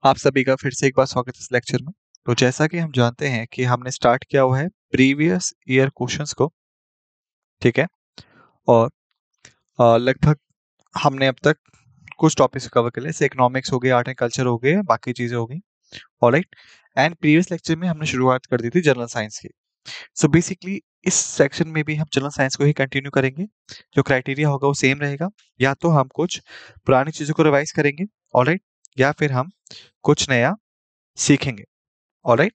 आप सभी का फिर से एक बार स्वागत है इस लेक्चर में। तो जैसा कि हम जानते हैं कि हमने स्टार्ट किया हुआ है प्रीवियस ईयर क्वेश्चंस को, ठीक है। और लगभग हमने अब तक कुछ टॉपिक्स कवर कर लिए, जैसे इकोनॉमिक्स हो गया, आर्ट एंड कल्चर हो गए, बाकी चीजें हो गई। ऑलराइट। एंड प्रीवियस लेक्चर में हमने शुरुआत कर दी थी जनरल साइंस की। सो बेसिकली इस सेक्शन में भी हम जनरल साइंस को ही कंटिन्यू करेंगे। जो क्राइटेरिया होगा वो सेम रहेगा, या तो हम कुछ पुरानी चीजों को रिवाइज करेंगे, ऑलराइट, या फिर हम कुछ नया सीखेंगे, ऑलराइट।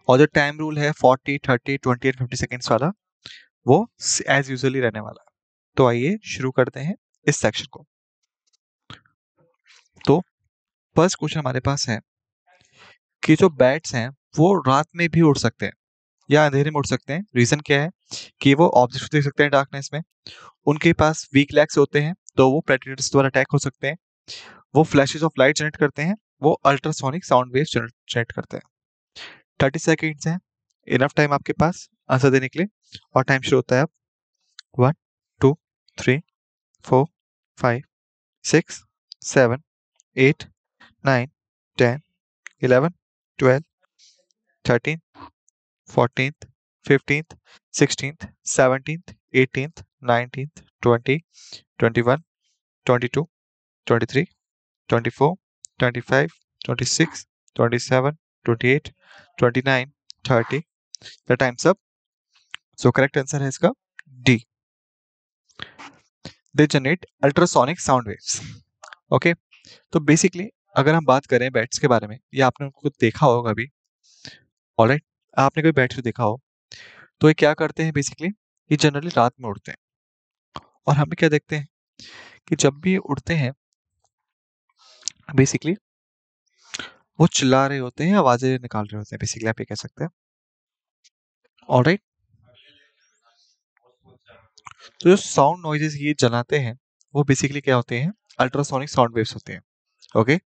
और जो टाइम रूल है 40, 30, 20 एंड 50 सेकेंड्स वाला, वो एज यूजुअली रहने वाला है। तो आइए शुरू करते हैं इस सेक्शन को। तो फर्स्ट क्वेश्चन हमारे पास है कि जो बैट्स हैं वो रात में भी उड़ सकते हैं या अंधेरे में उड़ सकते हैं। रीजन क्या है कि वो ऑब्जेक्ट देख सकते हैं डार्कनेस में, उनके पास वीक लेग्स होते हैं तो वो प्रेडेटर्स द्वारा अटैक हो सकते हैं, वो फ्लैशेस ऑफ लाइट जनरेट करते हैं, वो अल्ट्रासोनिक साउंड वेव्स जनरेट करते हैं। 30 सेकेंड्स हैं, इनफ टाइम आपके पास आंसर देने के लिए। और टाइम शुरू होता है अब 1, 2, 3, 4, 5, 6, 7, 8, 9, 10, 11, 12, 13, 14th, 15th, 16th, 17th, 18th, 19th, 20, 21, 22, 23, 24, 25, 26, 27, 28, 29, 30. The time's up. So correct answer है इसका D. They generate ultrasonic sound waves. Okay. तो बेसिकली अगर हम बात करें बैट्स के बारे में, या आपने उनको देखा होगा अभी, ऑलराइट, आपने कोई बैट्स को देखा हो तो ये क्या करते हैं बेसिकली, ये जनरली रात में उड़ते हैं। और हमें क्या देखते हैं कि जब भी ये उड़ते हैं बेसिकली वो चिल्ला रहे होते हैं, आवाजें निकाल रहे होते हैं, बेसिकली आप ये कह सकते हैं, ऑलराइट। तो जो साउंड नॉइजेस ये जलाते हैं वो बेसिकली क्या होते हैं, अल्ट्रासोनिक साउंड वेव्स होते हैं। ओके।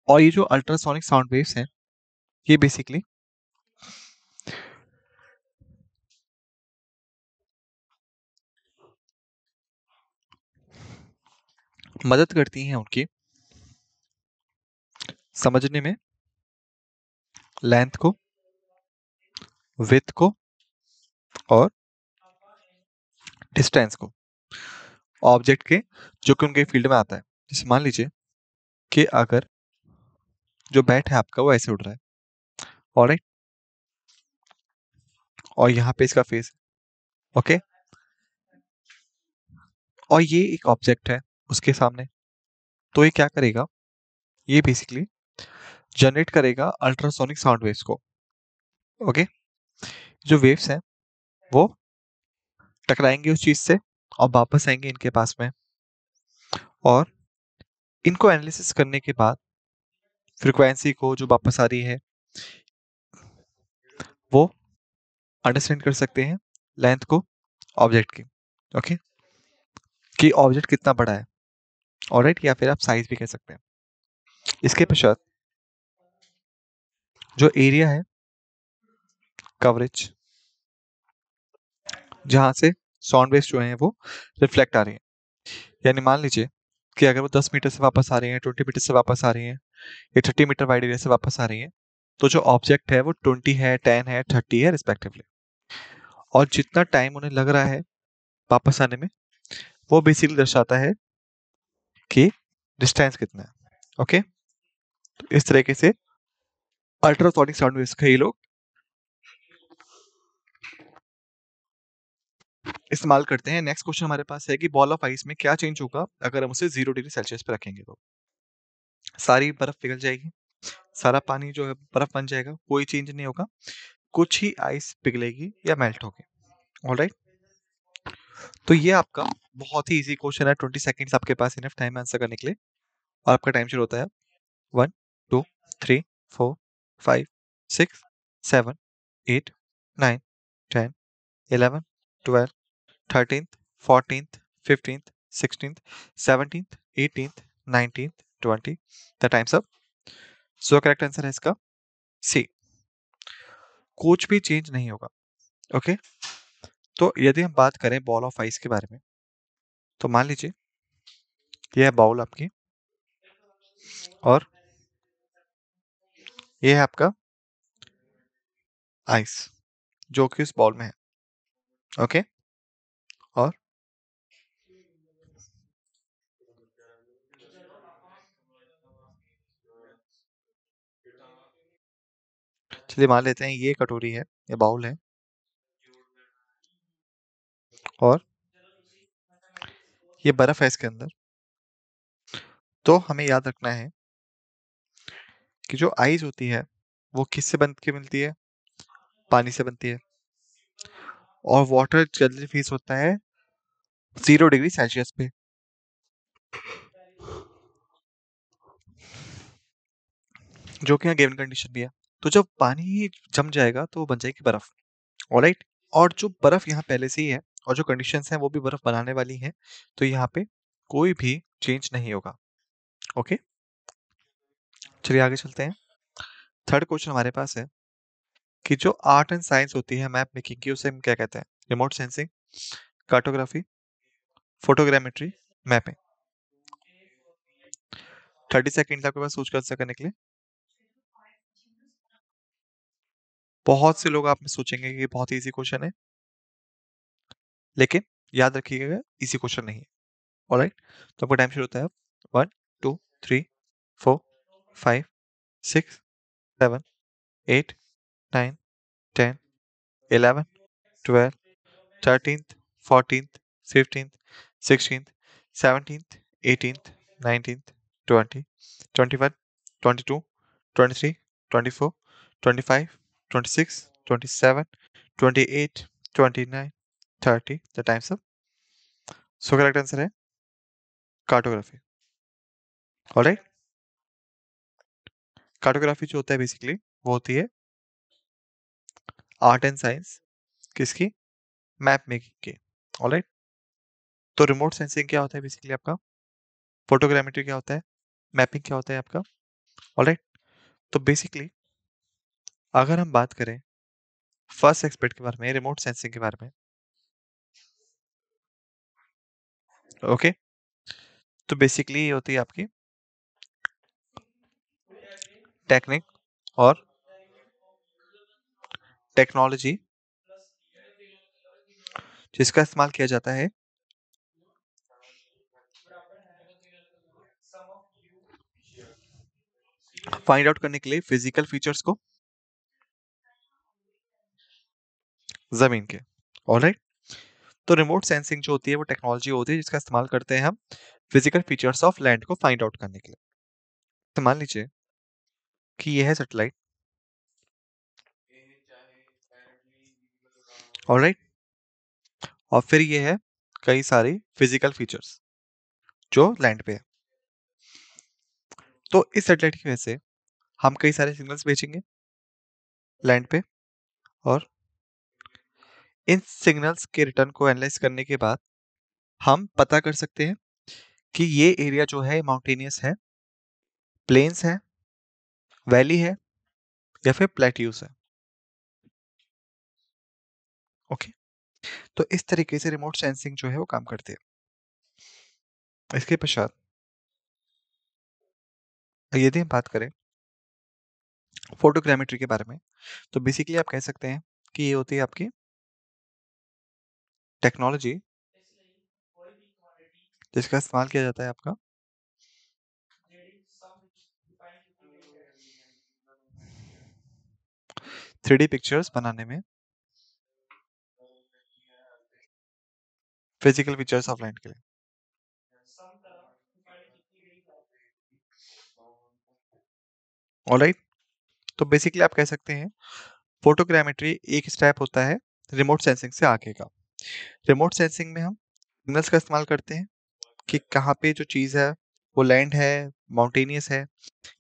और ये जो अल्ट्रासोनिक साउंड वेव्स हैं ये बेसिकली मदद करती हैं उनकी समझने में लेंथ को, विड्थ को और डिस्टेंस को ऑब्जेक्ट के, जो कि उनके फील्ड में आता है। जैसे मान लीजिए कि अगर जो बैट है आपका वो ऐसे उड़ रहा है, ऑलराइट, और यहाँ पे इसका फेस है, ओके, और ये एक ऑब्जेक्ट है उसके सामने, तो ये क्या करेगा, ये बेसिकली जनरेट करेगा अल्ट्रासोनिक साउंड वेव्स को। ओके। जो वेव्स हैं वो टकराएंगे उस चीज से और वापस आएंगे इनके पास में, और इनको एनालिसिस करने के बाद फ्रीक्वेंसी को जो वापस आ रही है वो अंडरस्टैंड कर सकते हैं, लेंथ को ऑब्जेक्ट की, ओके, कि ऑब्जेक्ट कितना बड़ा है, ऑलराइट, या फिर आप साइज भी कह सकते हैं। इसके पश्चात जो एरिया है कवरेज, जहां से साउंड वेव्स जो हैं वो रिफ्लेक्ट आ रही हैं, यानी मान लीजिए कि अगर वो 10 मीटर से वापस आ रही हैं, 20 मीटर से वापस आ रही हैं, या 30 मीटर वाइड एरिया से वापस आ रही हैं, तो जो ऑब्जेक्ट है वो 20 है, 10 है, 30 है रिस्पेक्टिवली। और जितना टाइम उन्हें लग रहा है वापस आने में वो बेसिकली दर्शाता है कि डिस्टेंस कितना है। ओके। तो इस तरीके से अल्ट्रासोनिक साउंड वेव्स का ये लोग इस्तेमाल करते हैं। नेक्स्ट क्वेश्चन हमारे पास है कि बॉल ऑफ आइस में क्या चेंज होगा अगर हम उसे 0 डिग्री सेल्सियस पे रखेंगे। तो सारी बर्फ पिघल जाएगी, सारा पानी जो है बर्फ बन जाएगा, कोई चेंज नहीं होगा, कुछ ही आइस पिघलेगी या मेल्ट होगी, ऑलराइट। तो ये आपका बहुत ही इजी क्वेश्चन है। 20 सेकंड्स आपके पास इनफ टाइम आंसर करने के लिए, और आपका टाइम शुरू होता है 1, 2, 3, 4, 5, 6, 7, 8, 9, 10, 11, 12, 13th, 14th, 15th, 16th, 17th, 18th, 19th, 20. The time's up. So correct answer है इसका सी, कुछ भी चेंज नहीं होगा। ओके। तो यदि हम बात करें बॉल ऑफ आइस के बारे में, तो मान लीजिए यह बाउल आपकी और ये है आपका आइस जो कि उस बॉल में है। ओके। और चलिए मान लेते हैं ये कटोरी है, ये बाउल है, और ये बर्फ है इसके अंदर। तो हमें याद रखना है कि जो आइस होती है वो किससे बन के मिलती है? पानी से बनती है। और वाटर जनरली फ्रीज होता है 0 डिग्री सेल्सियस पे, जो कि यहाँ गिवन कंडीशन भी है। तो जब पानी जम जाएगा तो वो बन जाएगी बर्फ। ऑलराइट। और जो बर्फ यहाँ पहले से ही है और जो कंडीशंस हैं वो भी बर्फ बनाने वाली हैं, तो यहाँ पे कोई भी चेंज नहीं होगा। ओके। चलिए आगे चलते हैं। थर्ड क्वेश्चन हमारे पास है कि जो आर्ट एंड साइंस होती है मैप मेकिंग की, उसे हम क्या कहते हैं? Remote sensing, cartography, photogrammetry, mapping. 30 second आपके पास सोच कर करने के लिए। बहुत से लोग आप में सोचेंगे कि ये बहुत इजी क्वेश्चन है, लेकिन याद रखिएगा इजी क्वेश्चन नहीं है। ऑलराइट। तो आपका टाइम शुरू होता है 1, 2, 3, 4, 5, 6, 7, 8, 9, 10, 11, 12, 13, 14, 15, 16, 17, 18, 19, 20, 21, 22, 23, 24, 25, 26, 27, 28, 29, 30। The times up. So correct answer है कार्टोग्राफी। ऑलराइट। कार्टोग्राफी जो होता है बेसिकली वो होती है आर्ट एंड साइंस किसकी? मैप मेकिंग की। ऑलराइट। तो रिमोट सेंसिंग क्या होता है बेसिकली आपका? फोटोग्रामेट्री क्या होता है? मैपिंग क्या होता है आपका? ऑलराइट। तो बेसिकली अगर हम बात करें फर्स्ट एक्सपर्ट के बारे में, रिमोट सेंसिंग के बारे में, ओके, तो बेसिकली ये होती है आपकी टेक्निक और टेक्नोलॉजी जिसका इस्तेमाल किया जाता है फाइंड आउट करने के लिए फिजिकल फीचर्स को जमीन के। ऑलराइट। तो रिमोट सेंसिंग जो होती है वो टेक्नोलॉजी होती है जिसका इस्तेमाल करते हैं हम फिजिकल फीचर्स ऑफ लैंड को फाइंड आउट करने के लिए। तो मान लीजिए कि यह है सैटेलाइट। ऑलराइट। और फिर ये है कई सारी फिजिकल फीचर्स जो लैंड पे है। तो इस सैटेलाइट की वजह से हम कई सारे सिग्नल्स भेजेंगे लैंड पे, और इन सिग्नल्स के रिटर्न को एनालाइज करने के बाद हम पता कर सकते हैं कि ये एरिया जो है माउंटेनियस है, प्लेन्स है, वैली है, या फिर प्लेट्यूज है। ओके। तो इस तरीके से रिमोट सेंसिंग जो है वो काम करती है। इसके पश्चात यदि हम बात करें फोटोग्रामेट्री के बारे में, तो बेसिकली आप कह सकते हैं कि ये होती है आपकी टेक्नोलॉजी जिसका इस्तेमाल किया जाता है आपका 3D पिक्चर्स बनाने में, फिजिकल फीचर्स ऑफ लैंड के लिए। ऑलराइट। तो बेसिकली आप कह सकते हैं फोटोग्रामेट्री एक स्टेप होता है रिमोट सेंसिंग से आगे का। रिमोट सेंसिंग में हम सिग्नल्स का इस्तेमाल करते हैं कि कहाँ पे जो चीज़ है वो लैंड है, माउंटेनियस है,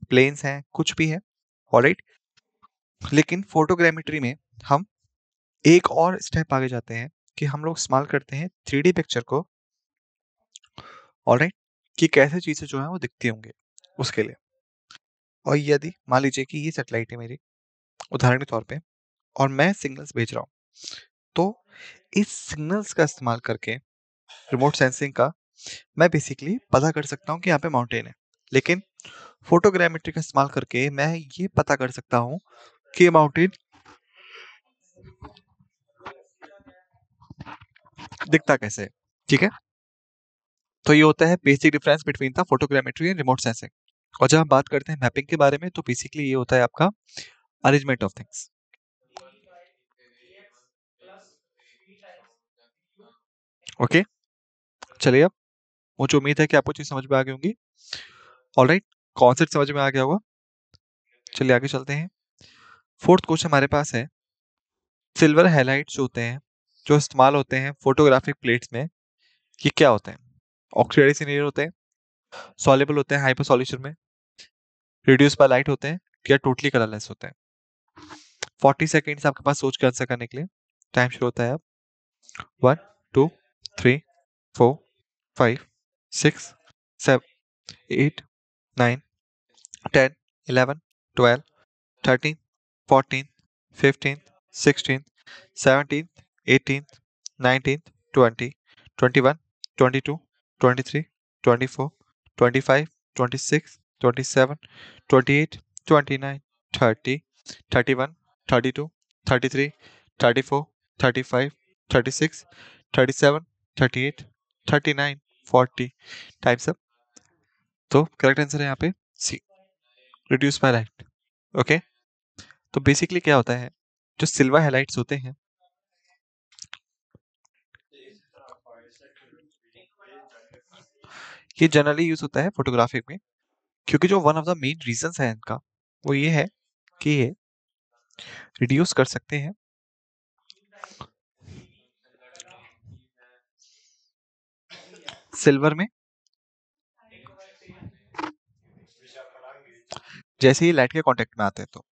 प्लेन्स हैं, कुछ भी है। ऑलराइट। लेकिन फोटोग्रामेट्री में हम एक और स्टेप आगे जाते हैं कि हम लोग इस्तेमाल करते हैं 3D पिक्चर को। ऑलराइट। कि कैसे चीज़ें जो है वो दिखती होंगे उसके लिए। और यदि मान लीजिए कि ये सैटेलाइट है मेरी, उदाहरण के तौर पे, और मैं सिग्नल्स भेज रहा हूँ, तो इस सिग्नल्स का इस्तेमाल करके रिमोट सेंसिंग का मैं बेसिकली पता कर सकता हूँ कि यहाँ पे माउंटेन है। लेकिन फोटोग्रामेट्री का इस्तेमाल करके मैं ये पता कर सकता हूँ कि माउंटेन दिखता कैसे है, ठीक है। तो ये होता है basic difference between the photogrammetry and remote sensing. और जब हम बात करते हैं मैपिंग के बारे में, तो बेसिकली ये होता है आपका अरेंजमेंट ऑफ थिंग्स। ओके, चलिए अब मुझे उम्मीद है कि आपको चीज समझ में आ गई होंगी। ऑलराइट, कॉन्सेप्ट समझ में आ गया होगा। चलिए आगे चलते हैं। फोर्थ क्वेश्चन हमारे पास है, सिल्वर हैलाइट्स जो होते हैं, जो इस्तेमाल होते हैं फोटोग्राफिक प्लेट्स में, ये क्या होते हैं? ऑक्सीडाइज्ड इन एयर होते हैं, सॉल्युबल होते हैं हाइपर सॉल्यूशन में, रिड्यूस बाय लाइट होते हैं, या टोटली कलरलेस होते हैं? 40 सेकेंड्स आपके पास सोच के आंसर करने के लिए। टाइम शुरू होता है अब। 1 2 3 4 5 6 7 8 9 10 11 12 13 14 15 16 17 18 19 20 21 22 23 24 25 26 27 28 29 30 31 32 33 34 35 36 37 38 39 40। Times up. तो करेक्ट आंसर है यहाँ पे सी, रिड्यूस बाय लाइट। ओके, तो बेसिकली क्या होता है, जो सिल्वर हाइलाइट्स होते हैं, ये जनरली यूज होता है फोटोग्राफी में, क्योंकि जो one of the main reasons है इनका, वो ये है कि ये रिड्यूस कर सकते हैं सिल्वर में जैसे ही लाइट के कांटेक्ट में आते हैं तो,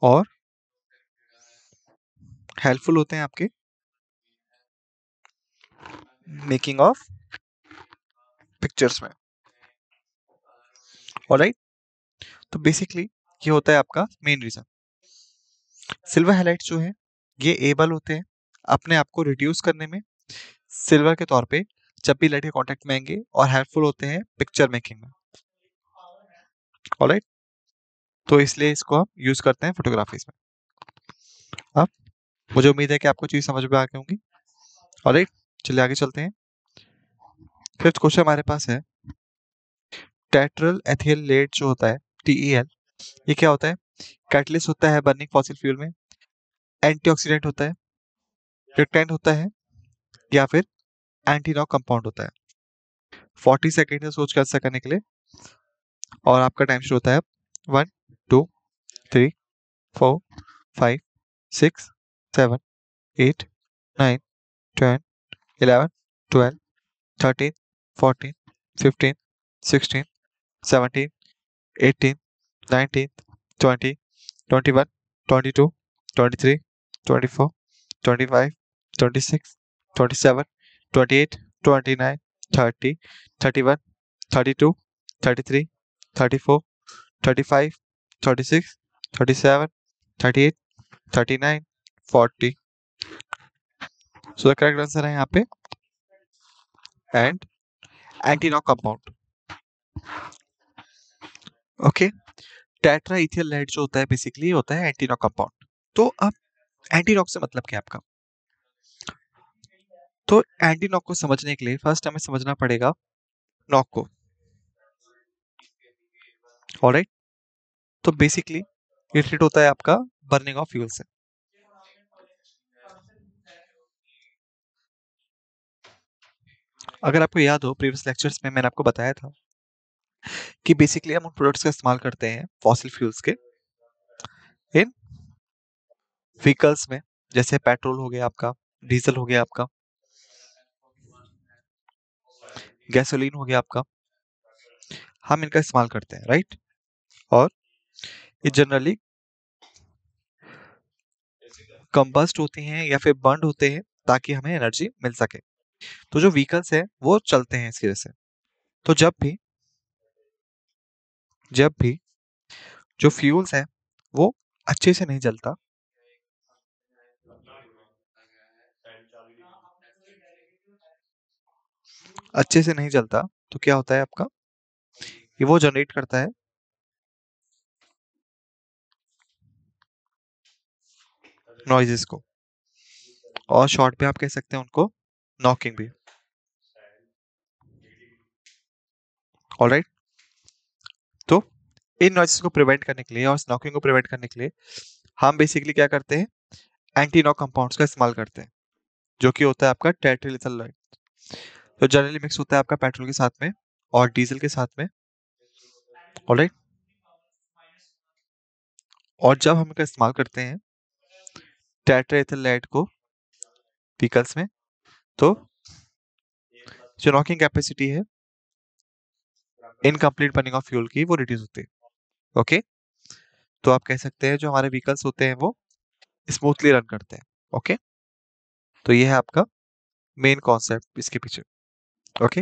और हेल्पफुल होते हैं आपके मेकिंग ऑफ पिक्चर्स में। ऑलराइट, तो बेसिकली ये होता है आपका मेन रीजन। सिल्वर हाइलाइट्स जो है, ये एबल होते हैं अपने आप को रिड्यूस करने में सिल्वर के तौर पे जब भी लाइट के कांटेक्ट में आएंगे, और हेल्पफुल होते हैं पिक्चर मेकिंग में। ऑलराइट, तो इसलिए इसको हम यूज करते हैं फोटोग्राफीज में। अब मुझे उम्मीद है कि आपको चीज समझ में आ गई होंगी। ऑलराइट, चलिए आगे चलते हैं। फिफ्थ क्वेश्चन हमारे पास है, टेट्रल एथियल लेड जो होता है, TEL, ये क्या होता है? कैटलिस्ट होता है बर्निंग फॉसिल फ्यूल में, एंटीऑक्सीडेंट होता है, रिएक्टेंट होता है, या फिर एंटी नॉक कंपाउंड होता है? 40 सेकेंड है सोच कर आंसर करने के लिए, और आपका टाइम शुरू होता है 1, 2, 3, 4, 5, 6, 7, 8, 9, 10, 11, 12, 13, 14, 15, 16, 17, 18, 19, 20, 21, 22, 23, 24, 25, 26, 27, 28, 29, 30, 31, 32, 33, 34, 35, 36, and anti knock compound. Okay, tetra ethyl lead जो होता है बेसिकली होता है एंटी नॉक कंपाउंड। तो अब एंटी नॉक से मतलब क्या है आपका? तो एंटी नॉक को समझने के लिए फर्स्ट हमें समझना पड़ेगा नॉक को। ऑलराइट, तो बेसिकली ये रिलेटेड होता है आपका बर्निंग ऑफ फ्यूल से। अगर आपको याद हो, प्रीवियस लेक्चर्स में मैंने आपको बताया था कि बेसिकली हम उन प्रोडक्ट्स का इस्तेमाल करते हैं फॉसिल फ्यूल्स के इन व्हीकल्स में, जैसे पेट्रोल हो गया आपका, डीजल हो गया आपका, गैसोलीन हो गया आपका, हम इनका इस्तेमाल करते हैं, राइट। और ये जनरली कंबस्ट होती हैं या फिर बर्न होते हैं ताकि हमें एनर्जी मिल सके। तो जो व्हीकल्स है वो चलते हैं इसकी वजह से। तो जब भी जो फ्यूल्स है वो अच्छे से नहीं जलता, अच्छे से नहीं जलता तो क्या होता है आपका, कि वो जनरेट करता है नॉइजेस को, और शॉर्ट पे आप कह सकते हैं उनको नॉकिंग भी। ऑलराइट, तो इन नॉइसेस को प्रिवेंट करने के लिए और नॉकिंग को प्रिवेंट करने के लिए हम बेसिकली क्या करते हैं, एंटी नॉक कंपाउंड्स का इस्तेमाल करते हैं, जो कि होता है आपका टेट्राइथाइल, जो जनरली मिक्स होता है आपका पेट्रोल के साथ में और डीजल के साथ में। ऑलराइट, और जब हम इनका इस्तेमाल करते हैं टेट्राइथाइलाइड को व्हीकल्स में, तो जो नॉकिंग कैपेसिटी है इनकम्प्लीट बर्निंग ऑफ फ्यूल की वो रिड्यूस होती है। ओके, तो आप कह सकते हैं जो हमारे व्हीकल्स होते हैं वो स्मूथली रन करते हैं। ओके, तो ये है आपका मेन कॉन्सेप्ट इसके पीछे। ओके,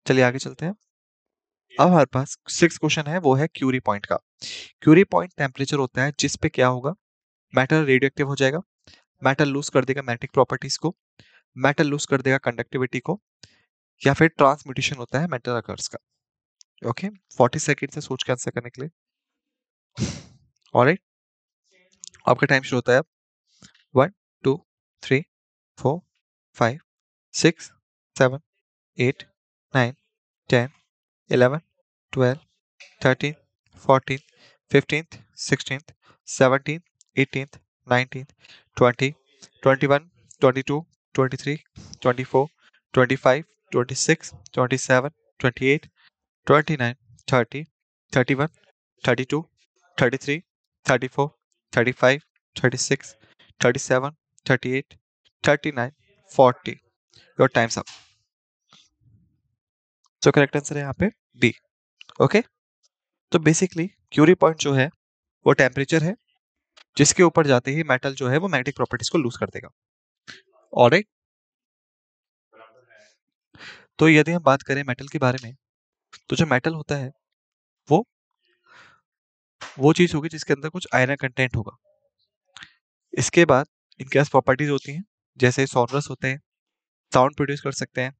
चलिए आगे चलते हैं। अब हमारे पास 6 क्वेश्चन है, वो है क्यूरी पॉइंट का। क्यूरी पॉइंट टेम्परेचर होता है जिस पे क्या होगा, मेटल रेडियोएक्टिव हो जाएगा, मेटल लूज कर देगा मैग्नेटिक प्रॉपर्टीज को, मेटल लूज कर देगा कंडक्टिविटी को, या फिर ट्रांसम्यूटेशन होता है मेटल अकर्स का। ओके, 40 सेकेंड से सोच के आंसर करने के लिए। ऑलराइट, आपका टाइम शुरू होता है 1 2 3 4 5 6 7 8 9 10 11 12 13 14 15 16 17 18 19 20 21 22 23 24 25 26 27 28 29 30 31 32 33 34 35 36 37 38 39 40। Your time's up. तो करेक्ट आंसर है यहाँ पे बी। ओके, तो बेसिकली क्यूरी पॉइंट जो है वो टेम्परेचर है जिसके ऊपर जाते ही मेटल जो है वो मैग्नेटिक प्रॉपर्टीज को लूज कर देगा। ऑलराइट, तो यदि हम बात करें मेटल के बारे में, तो जो मेटल होता है वो वो चीज होगी जिसके अंदर कुछ आयरन कंटेंट होगा। इसके बाद इनके पास प्रॉपर्टीज होती हैं, जैसे सोनरस होते हैं, साउंड प्रोड्यूस कर सकते हैं,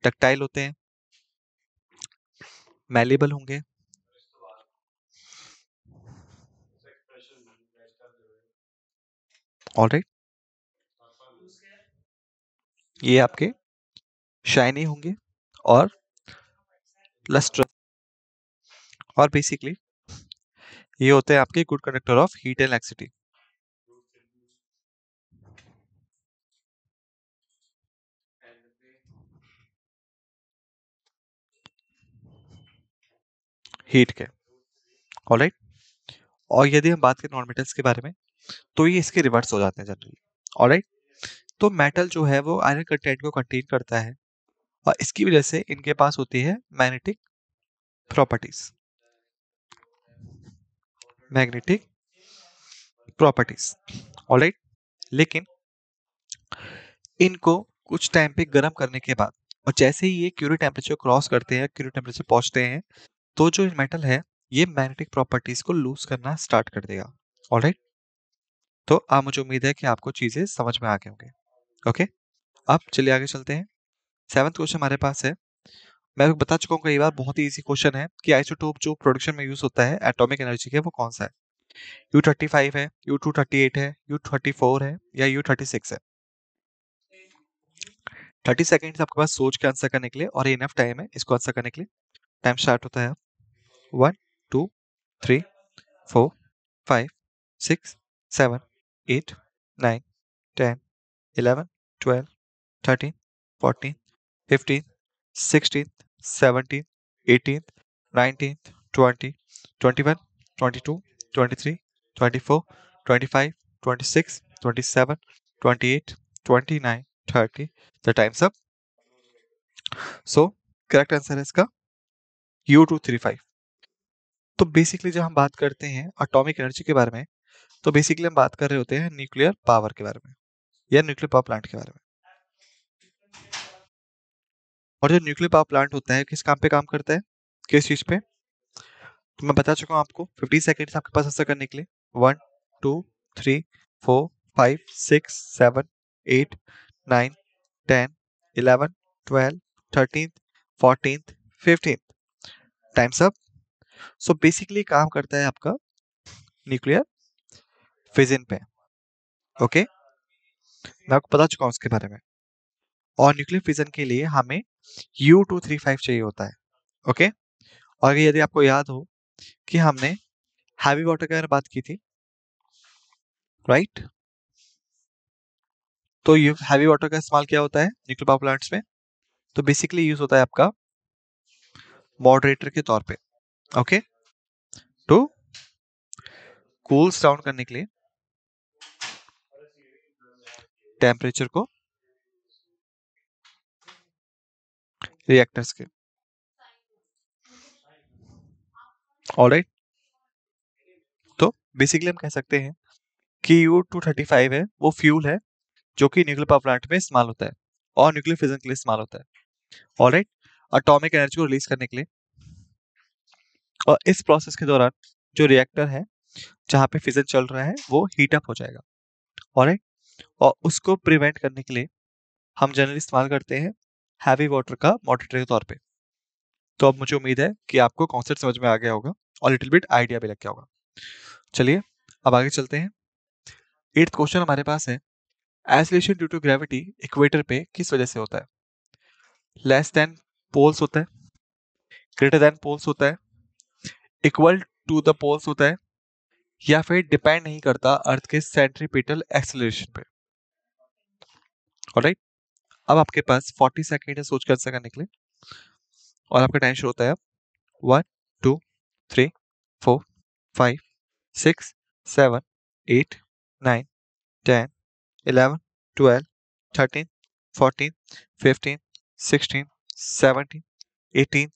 डक्टाइल होते हैं, मैलेबल होंगे, ऑलराइट, ये आपके शाइनी होंगे और लस्ट्रस, और बेसिकली ये होते हैं आपके good conductor of heat and electricity. Heat के, ऑलराइट, और यदि हम बात करें नॉन मेटल्स के बारे में, तो ये इसके रिवर्स हो जाते हैं जनरली। ऑलराइट, तो मेटल जो है वो आयरन कंटेंट को कंटेन करता है और इसकी वजह से इनके पास होती है magnetic properties, magnetic properties. Alright, लेकिन इनको कुछ टाइम पे गर्म करने के बाद, और जैसे ही ये क्यूरी टेम्परेचर क्रॉस करते हैं, क्यूरी टेम्परेचर पहुंचते हैं, तो जो मेटल है ये मैग्नेटिक प्रॉपर्टीज को लूज करना स्टार्ट कर देगा। ऑलराइट, तो आप, मुझे उम्मीद है कि आपको चीजें समझ में आ गए होंगे। ओके, अब चलिए आगे चलते हैं। 7th क्वेश्चन हमारे पास है, मैं बता चुका हूँ कई बार, बहुत ही इजी क्वेश्चन है कि आइसोटोप जो प्रोडक्शन में यूज होता है एटॉमिक एनर्जी के, वो कौन सा है। U35 है, U238 है, U34 है, या U36 है। 30 सेकेंड्स आपके पास सोच के आंसर करने के लिए, और इनफ टाइम है इसको आंसर करने के लिए। टाइम स्टार्ट होता है 1 2 3 4 5 6 7 8 9 10 11 12 13 14 15 16 17 18 19 20 21 22 23 24 25 26 27 28 29 30। The times up. So correct answer है इसका U235। तो बेसिकली जब हम बात करते हैं एटॉमिक एनर्जी के बारे में, तो बेसिकली हम बात कर रहे होते हैं न्यूक्लियर पावर के बारे में, या न्यूक्लियर पावर प्लांट के बारे में। और जो न्यूक्लियर पावर प्लांट होता है किस काम पे काम करता है, किस चीज पे, तो मैं बता चुका हूँ आपको। 50 सेकेंड्स आपके पास आंसर करने के लिए। 1 2 3 4 5 6 7 8 9 10 11 12 13th, 14th, 15th, times up. So basically काम करता है आपका न्यूक्लियर फिजन पे। ओके, मैं आपको बता चुका हूं उसके बारे में। और न्यूक्लियर फिजन के लिए हमें U235 चाहिए होता है। ओके, और यदि आपको याद हो कि हमने हैवी वाटर के बारे में बात की थी, राइट? तो ये हैवी वाटर का इस्तेमाल क्या होता है न्यूक्लियर पावर प्लांट्स में? तो बेसिकली यूज होता है आपका मॉडरेटर के तौर पे। ओके, तो कूल्स डाउन करने के लिए टेम्परेचर को रिएक्टर्स के। ऑलराइट, तो बेसिकली हम कह सकते हैं कि U235 है वो फ्यूल है जो कि न्यूक्लियर पावर प्लांट में इस्तेमाल होता है और न्यूक्लियर फिजन के लिए इस्तेमाल होता है। ऑलराइट, एटॉमिक एनर्जी को रिलीज करने के लिए। और इस प्रोसेस के दौरान जो रिएक्टर है जहां पे फिजन चल रहा है वो हीट अप हो जाएगा। ऑलराइट, और उसको प्रिवेंट करने के लिए हम जनरली इस्तेमाल करते हैं हैवी वाटर का मॉडरेटर के तौर पे। तो अब मुझे उम्मीद है कि आपको कॉन्सेप्ट समझ में आ गया होगा और लिटिल बिट आइडिया भी लग गया होगा। चलिए अब आगे चलते हैं। 8th क्वेश्चन हमारे पास है, acceleration due to gravity equator पे किस वजह से होता है? लेस देन पोल्स होता है, ग्रेटर देन पोल्स होता है, इक्वल टू द पोल्स होता है, या फिर डिपेंड नहीं करता अर्थ के सेंट्रीपिटल एक्सेलरेशन पे। ऑलराइट, अब आपके पास 40 सेकेंड है सोच कर आंसर करने के लिए और आपका टाइम शुरू होता है अब। 1 2 3 4 5 6 7 8 9 10 11 12 13 14 15 16 17 18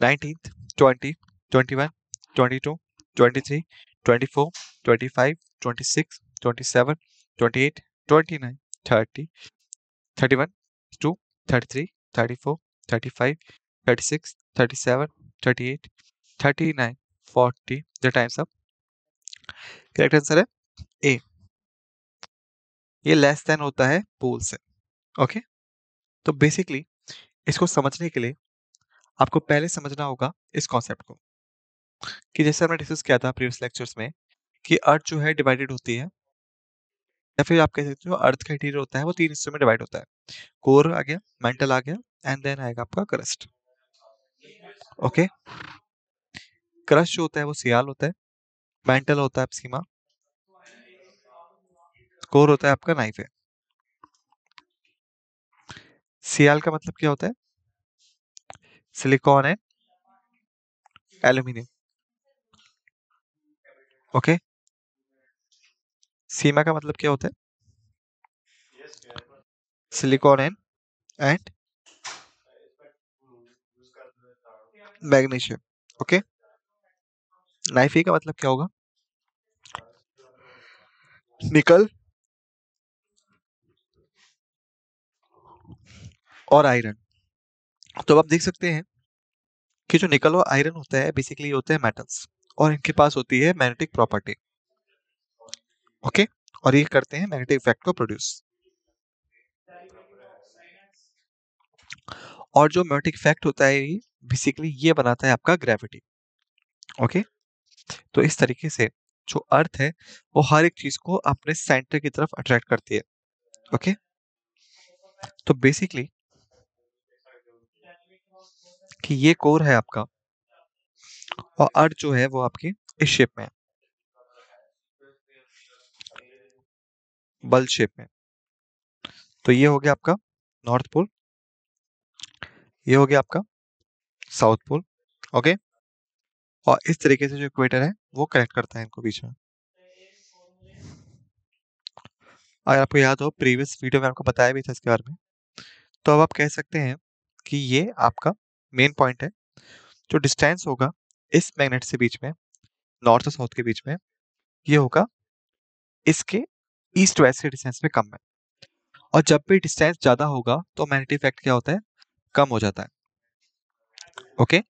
19 20 21 22 23 24 25 26 27 28 29 30 31 2 33 34 35 36 37 38 39 40। The times up. Correct answer है ए, ये लेस देन होता है पोल से। ओके, तो बेसिकली इसको समझने के लिए आपको पहले समझना होगा इस कॉन्सेप्ट को कि जैसे हमने डिस्कस किया था प्रीवियस लेक्चर्स में कि अर्थ जो है डिवाइडेड होती है, या फिर आप कह सकते हो अर्थ का इंटीरियर होता है वो 3 हिस्सों में डिवाइड होता है। कोर आ गया, मेंटल आ गया, एंड देन आएगा आपका क्रस्ट। ओके, क्रस्ट जो होता है वो सियाल होता है, मेंटल होता है सीमा, कोर होता है आपका नाइफ है। सियाल का मतलब क्या होता है? Silicon and aluminium. ओके, सीमा का मतलब क्या होता है? Silicon and magnesium. Okay, knife का मतलब क्या होगा? निकल और आयरन। तो अब आप देख सकते हैं कि जो निकल और आयरन होता है बेसिकली होते हैं मेटल्स और इनके पास होती है मैग्नेटिक प्रॉपर्टी। ओके, और ये करते हैं मैग्नेटिक इफेक्ट को प्रोड्यूस। और जो मैग्नेटिक इफेक्ट होता है ये बेसिकली ये बनाता है आपका ग्रेविटी। ओके, तो इस तरीके से जो अर्थ है वो हर एक चीज को अपने सेंटर की तरफ अट्रैक्ट करती है। ओके, तो बेसिकली कि ये कोर है आपका और अर्थ जो है वो आपकी इस शेप में है, बल शेप में। तो ये हो गया आपका नॉर्थ पोल, ये हो गया आपका साउथ पोल। ओके, और इस तरीके से जो इक्वेटर है वो कनेक्ट करता है इनको बीच में। अगर आपको याद हो प्रीवियस वीडियो में आपको बताया भी था इसके बारे में, तो अब आप कह सकते हैं कि ये आपका मेन पॉइंट है। जो डिस्टेंस होगा इस मैग्नेट से बीच में, नॉर्थ और साउथ के बीच में, ये होगा इसके ईस्ट वेस्ट के डिस्टेंस में कम है। और जब भी डिस्टेंस ज्यादा होगा तो मैग्नेटिक इफेक्ट क्या होता है? कम हो जाता है। ओके,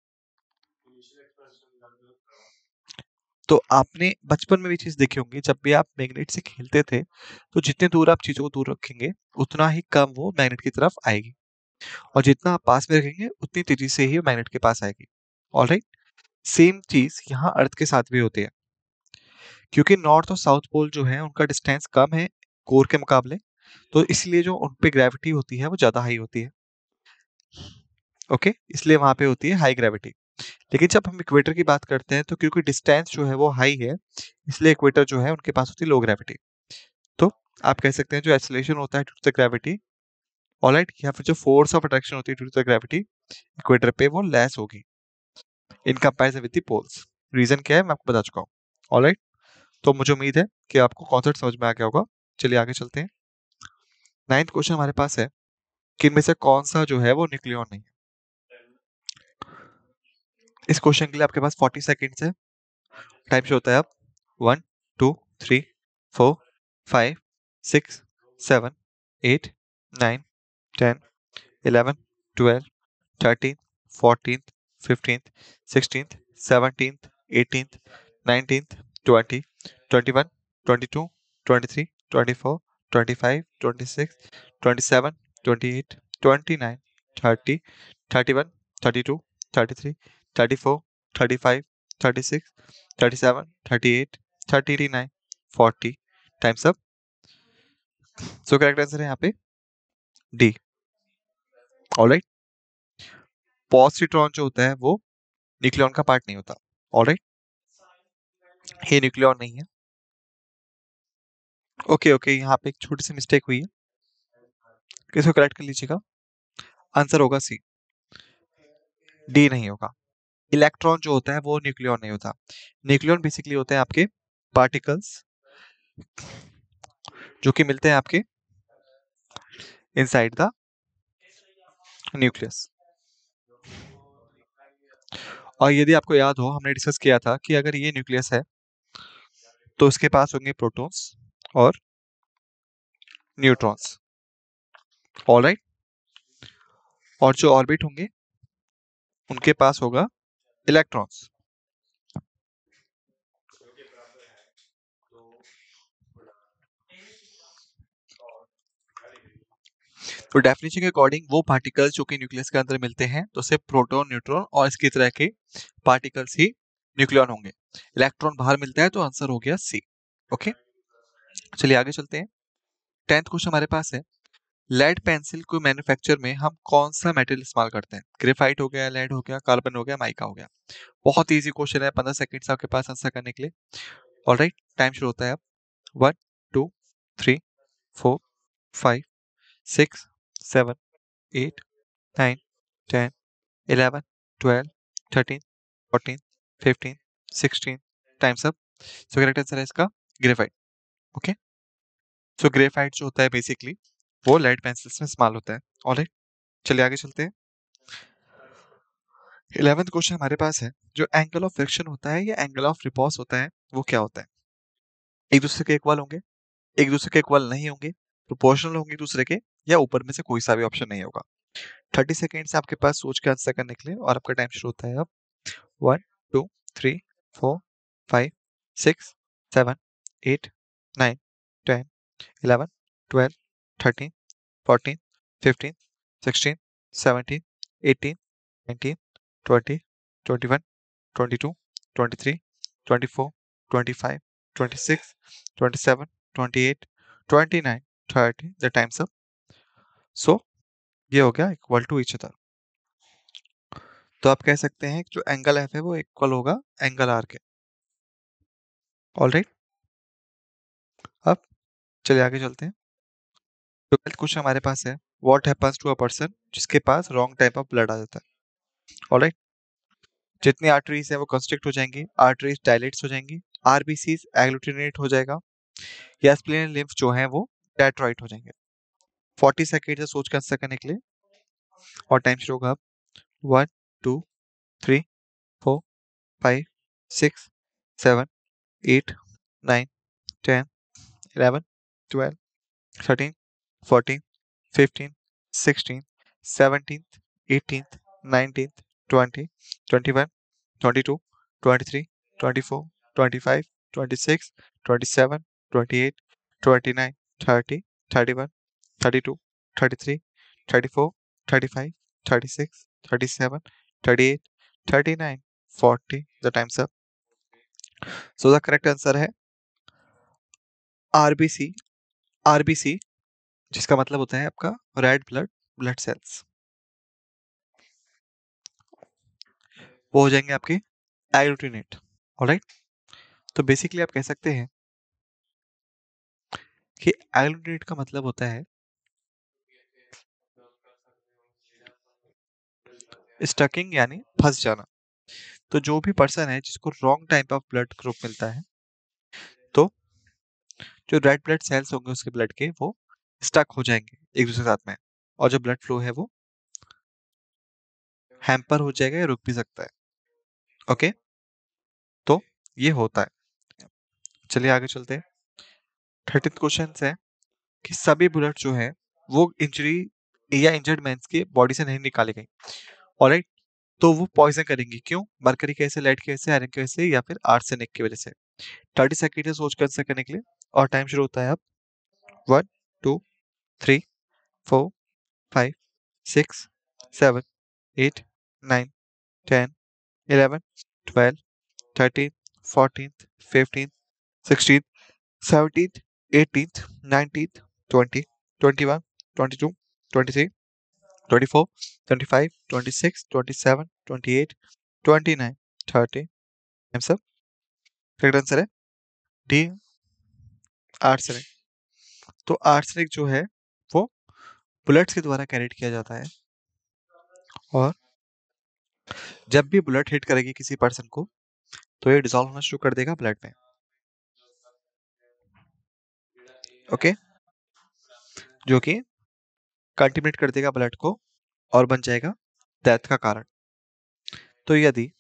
तो आपने बचपन में भी चीज देखी होंगी, जब भी आप मैग्नेट से खेलते थे तो जितने दूर आप चीजों को दूर रखेंगे उतना ही कम वो मैग्नेट की तरफ आएगी। और जितना आप पास में रखेंगे उतनी तेजी से ही मैग्नेट के पास आएगी। ऑलराइट, सेम चीज यहाँ अर्थ के साथ भी होती है, क्योंकि नॉर्थ और साउथ पोल जो है उनका डिस्टेंस कम है कोर के मुकाबले, तो इसलिए जो उन पे ग्रेविटी होती है वो ज्यादा हाई होती है। ओके, इसलिए वहां पे होती है हाई ग्रेविटी। लेकिन जब हम इक्वेटर की बात करते हैं तो क्योंकि डिस्टेंस जो है वो हाई है, इसलिए इक्वेटर जो है उनके पास होती है लो ग्रेविटी। तो आप कह सकते हैं जो एक्सेलरेशन होता है due to the gravity, alright, या फिर जो फोर्स ऑफ अट्रैक्शन होती है due to the gravity, equator पे वो लेस होगी in comparison with the poles. Reason क्या है मैं आपको बता चुका हूँ। ऑलराइट, तो मुझे उम्मीद है कि आपको कॉन्सेप्ट समझ में आ गया होगा। चलिए आगे चलते हैं। 9th क्वेश्चन हमारे पास है कि इनमें से कौन सा जो है वो न्यूक्लियॉन नहीं है। इस क्वेश्चन के लिए आपके पास 40 सेकेंड्स है। टाइम शो होता है अब 1 2 3 4 5 6 7 8 9 10 11 12 13 14 15 16 17 18 19 20 21 22 23 24 25 26 27 28 29 30 31 32 33 34 35 36 37 38 39 40। Times up. So correct answer है यहाँ पे डी। ऑलराइट, पॉजिट्रॉन जो होता है वो न्यूक्लियॉन का पार्ट नहीं होता। ऑलराइट, ये न्यूक्लियॉन नहीं है। ओके ओके, यहाँ पे एक छोटी सी मिस्टेक हुई है, इसको करेक्ट कर लीजिएगा। आंसर होगा सी, डी नहीं होगा। इलेक्ट्रॉन जो होता है वो न्यूक्लियॉन नहीं होता। न्यूक्लियॉन बेसिकली होते हैं आपके पार्टिकल्स जो कि मिलते हैं आपके इनसाइड द न्यूक्लियस। और यदि आपको याद हो हमने डिस्कस किया था कि अगर ये न्यूक्लियस है तो उसके पास होंगे प्रोटॉन्स और न्यूट्रॉन्स। ऑलराइट, और जो ऑर्बिट होंगे उनके पास होगा इलेक्ट्रॉन्स। तो डेफिनेशन के अकॉर्डिंग वो पार्टिकल्स जो कि न्यूक्लियस के अंदर मिलते हैं तो सिर्फ प्रोटॉन न्यूट्रॉन और इसकी तरह के पार्टिकल्स ही न्यूक्लियन होंगे। इलेक्ट्रॉन बाहर मिलता है तो आंसर हो गया सी। ओके, चलिए आगे चलते हैं। 10th क्वेश्चन हमारे पास है, लेड पेंसिल को मैन्युफैक्चर में हम कौन सा मेटल इस्तेमाल करते हैं। ग्रेफाइट हो गया, लेड हो गया, कार्बन हो गया, माइका हो गया। बहुत इजी क्वेश्चन है, 15 सेकंड्स आपके पास आंसर करने के लिए। ऑलराइट, टाइम शुरू होता है अब 1 2 3 4 5 6 7 8 9 10 11 12 13 14 15 16। Times up. So correct answer है इसका ग्रेफाइट। ओके, सो ग्रेफाइट जो होता है बेसिकली वो लेड पेंसिल्स में इस्तेमाल होता है। ऑलराइट, चलिए आगे चलते हैं। 11th क्वेश्चन हमारे पास है, जो एंगल ऑफ फ्रिक्शन होता है या एंगल ऑफ रिपल्स होता है वो क्या होता है। एक दूसरे के इक्वल होंगे, एक दूसरे के इक्वल नहीं होंगे, प्रोपोर्शनल होंगे एक दूसरे के, या ऊपर में से कोई सा भी ऑप्शन नहीं होगा। 30 सेकेंड्स आपके पास सोच के आंसर करने के लिए, और आपका टाइम शुरू होता है अब 1 2 3 4 5 6 7 8 9 10 11 12 13 14 15 16 17 18 19 20 21 22 23 24 25 26 27 28 29 30। The times up. सो ये हो गया इक्वल टू ईच अदर। तो आप कह सकते हैं कि जो एंगल एफ है वो इक्वल होगा एंगल आर के। ऑलराइट, अब चलिए आगे चलते हैं। 12th क्वेश्चन हमारे पास है, what happens to a person जिसके पास रॉन्ग टाइप ऑफ ब्लड आ जाता है। ऑलराइट, जितनी आर्टरीज है वो कंस्ट्रिक्ट हो जाएंगी, आर्टरीज डायलेट्स हो जाएंगी, आरबीसीज एग्लूटिनेट हो जाएगा, या स्प्लीन लिम्फ जो है वो डेट्रॉइट हो जाएंगे। 40 सेकेंड से सोच कर आंसर करने के लिए, और टाइम शुरू होगा अब 1 2 3 4 5 6 7 8 9 10 11 12 13 14 15 16 17th 18th 19th 20 21 22 23 24 25 26 27 28 29 30 31 32 33 34 35, 36, 37, 38, 39, 40. The time's up. So the correct answer है आरबीसी। आरबीसी जिसका मतलब होता है आपका रेड ब्लड सेल्स, वो हो जाएंगे आपके एग्लूटिनेट। ऑलराइट, तो बेसिकली आप कह सकते हैं कि एग्लूटिनेट का मतलब होता है स्टकिंग यानी फंस जाना। तो जो भी पर्सन है जिसको wrong type of blood group मिलता है, तो जो रेड ब्लड सेल्स होंगे उसके ब्लड के वो स्टक हो जाएंगे एक दूसरे के साथ में, और जो ब्लड फ्लो है वो हैम्पर हो जाएगा या रुक भी सकता है। ओके, तो ये होता है। चलिए आगे चलते हैं। 13th क्वेश्चन है कि सभी बुलेट जो है वो इंजरी या इंजर्ड मैन के बॉडी से नहीं निकाली गई। ऑलराइट, तो वो पॉइजन करेंगी, क्यों? मरकरी की वजह से, लेड की वजह से, आयरन की वजह से, या फिर आर्सेनिक की वजह से। 30 सेकेंड है सोच कर आंसर करने के लिए, और टाइम शुरू होता है अब। 1, 2, 3, 4, 5, 6, 7, 8, 9, 10, 11, 12, 13, 14, 15, 16, 17th, 18th, 19th, 20, 21, 22, 23, 24, 25, 26, 27, 28, 29, 30। Answer, correct answer है डी, आर्सेनिक। तो आर्सेनिक जो है वो बुलेट्स के द्वारा कैरिड किया जाता है, और जब भी बुलेट हिट करेगी किसी पर्सन को तो ये डिसॉल्व होना शुरू कर देगा ब्लड में। ओके, जो कि कंटिन्यूट कर देगा ब्लड को और बन जाएगा डेथ का कारण। तो यदि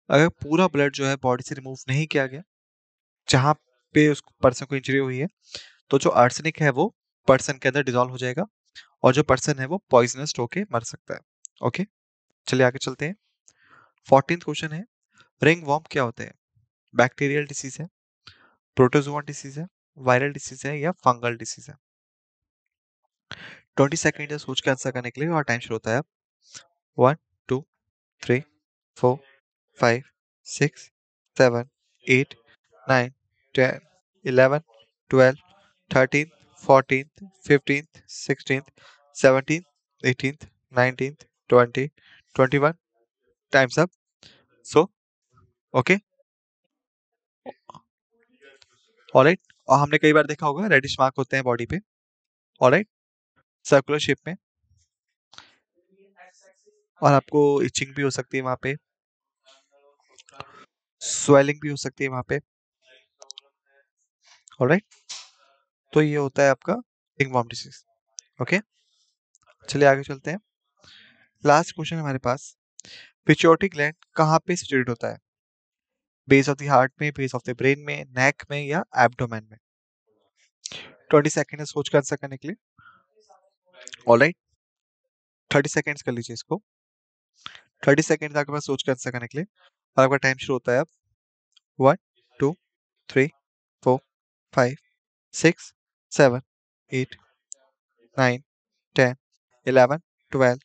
अगर पूरा ब्लड जो है बॉडी से रिमूव नहीं किया गया जहां पे उस पर्सन को इंजरी हुई है, तो जो आर्सेनिक है वो पर्सन के अंदर डिसॉल्व हो जाएगा, और जो पर्सन है वो पॉइजनस होके मर सकता है। ओके, चलिए आगे चलते हैं। 14th क्वेश्चन है, रिंग वॉर्म क्या होता है? बैक्टीरियल डिसीज है, प्रोटोजोआ डिसीज है, वायरल डिसीज है, या फंगल डिसीज है? 20 सेकेंड है सोच के आंसर करने के लिए, और टाइम शुरू होता है अब। 1, 2, 3, 4, 5, 6, 7, 8, 9, 10, 11, 12, 13, 14, 15, 16, 17, 18, 19, 20, 21। Times up. So okay, alright, और हमने कई बार देखा होगा रेडिश मार्क होते हैं बॉडी पे। ऑलराइट, सर्कुलर शेप में, और आपको इचिंग भी हो सकती है वहां पे, स्वेलिंग भी हो सकती है वहां पे। ऑलराइट, तो ये होता है आपका रिंगवॉर्म डिसीज। ओके, चलिए आगे चलते हैं। लास्ट क्वेश्चन हमारे पास, पिट्यूटरी ग्लैंड कहाँ पे सिचुएटेड होता है? बेस ऑफ द हार्ट में, बेस ऑफ द ब्रेन में, नेक में, या एब्डोमेन में? 20 सेकेंड है सोच कर आंसर करने के लिए। ऑलराइट, 30 सेकेंड्स कर लीजिए इसको। 30 सेकेंड आपके पास सोच कर आंसर करने के लिए, और आपका टाइम शुरू होता है अब। 1, 2, 3, 4, 5, 6, 7, 8, 9, 10, 11, 12,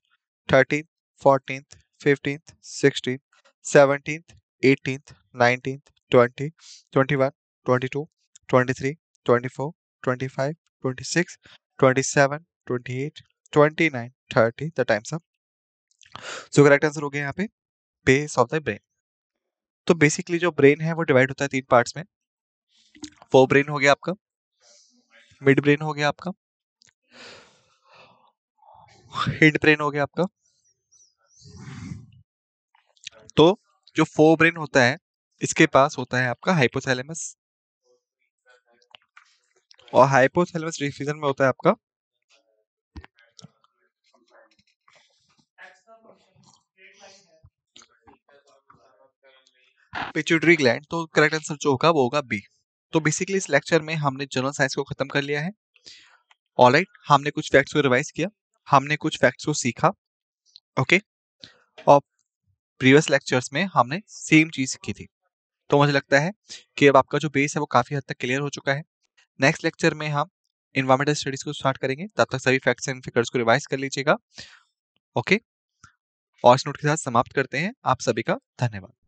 13th, 14th, 15th, 16th, 17th, 18th, 19th, 20, 21, 22, 23, 24, 25, 26, 27, 28, 29, 30। The times up. So correct answer हो गया यहाँ पे बेस ऑफ द ब्रेन। तो बेसिकली जो ब्रेन है वो डिवाइड होता है 3 पार्ट्स में। फोर ब्रेन हो गया आपका, मिड ब्रेन हो गया आपका, हिंड ब्रेन हो गया आपका। तो जो फोर ब्रेन होता है इसके पास होता है आपका हाइपोथैलेमस, और हाइपोथैलेमस रीजन में होता है आपका पिट्यूटरी ग्लैंड। तो करेक्ट आंसर जो होगा वो होगा बी। तो बेसिकली इस लेक्चर में हमने जनरल साइंस को खत्म कर लिया है। ऑलराइट, हमने कुछ फैक्ट्स को रिवाइज किया, हमने कुछ फैक्ट्स को सीखा। ओके, और प्रीवियस लेक्चर्स में हमने सेम चीज सीखी थी। तो मुझे लगता है कि अब आपका जो बेस है वो काफी हद तक क्लियर हो चुका है। नेक्स्ट लेक्चर में हम इन्वायरमेंटल स्टडीज को स्टार्ट करेंगे, तब तक सभी फैक्ट्स एंड फिगर्स को रिवाइज कर लीजिएगा। ओके? और इस नोट के साथ समाप्त करते हैं। आप सभी का धन्यवाद।